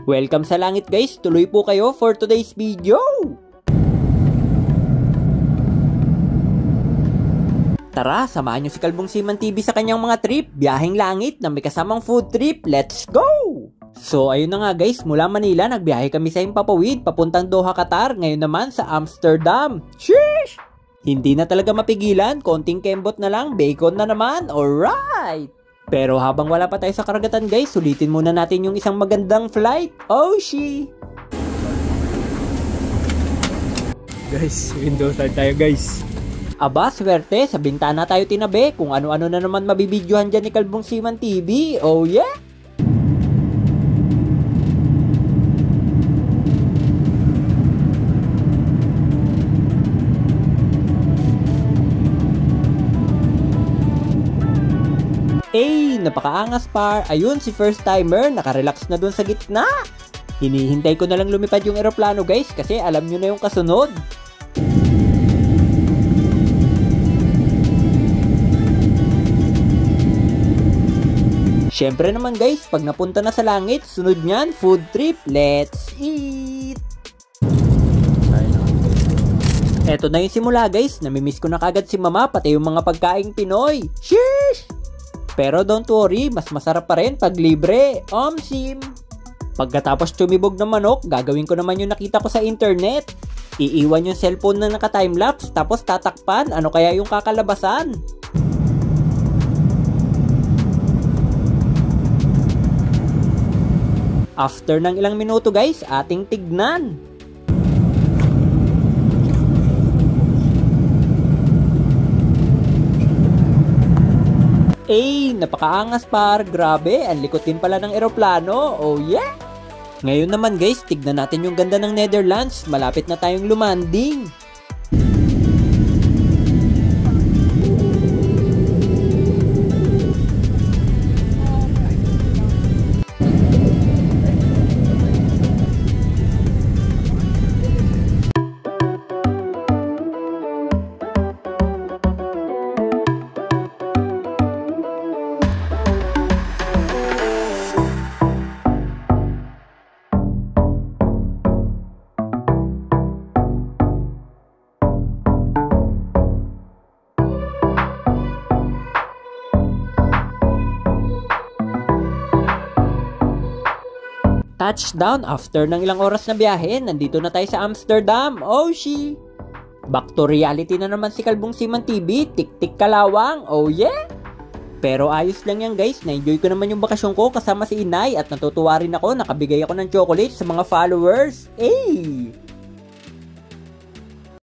Welcome sa langit guys, tuloy po kayo for today's video! Tara, samahan nyo si Kalbong Seaman TV sa kanyang mga trip, biyaheng langit na may kasamang food trip, let's go! So ayun na nga guys, mula Manila nagbiyahe kami sa Himpapawid papuntang Doha, Qatar, ngayon naman sa Amsterdam. Sheesh! Hindi na talaga mapigilan, konting kembot na lang, bacon na naman, alright! Pero habang wala pa tayo sa karagatan guys, sulitin muna natin yung isang magandang flight. Oh she! Guys, window side tayo guys. Aba, swerte, sa bintana tayo tinabi kung ano-ano na naman mabibidyohan dyan ni Kalbong Seaman TV. Oh yeah! Napakaangas par. Ayun si first timer, nakarelax na dun sa gitna. Hinihintay ko na lang lumipad yung eroplano guys kasi alam nyo na yung kasunod. Syempre naman guys, pag napunta na sa langit, sunod nyan, food trip, let's eat! Eto na yung simula guys, namimiss ko na kagad si mama pati yung mga pagkaing Pinoy. Sheesh! Pero don't worry, mas masarap pa rin pag libre. Sim! Pagkatapos tumibog ng manok, gagawin ko naman yung nakita ko sa internet. Iiwan yung cellphone na naka-timelapse, tapos tatakpan, ano kaya yung kakalabasan? After ng ilang minuto guys, ating tignan. Napakaangas par, grabe, ang likot din pala ng eroplano, oh yeah! Ngayon naman guys, tignan natin yung ganda ng Netherlands, malapit na tayong lumanding. Touchdown after ng ilang oras na biyahe, nandito na tayo sa Amsterdam. Oh she! Back to reality na naman si Kalbong Seaman TV, tik-tik kalawang, oh yeah! Pero ayos lang yan guys, na-enjoy ko naman yung bakasyon ko kasama si inay at natutuwa rin ako, nakabigay ako ng chocolate sa mga followers. Hey!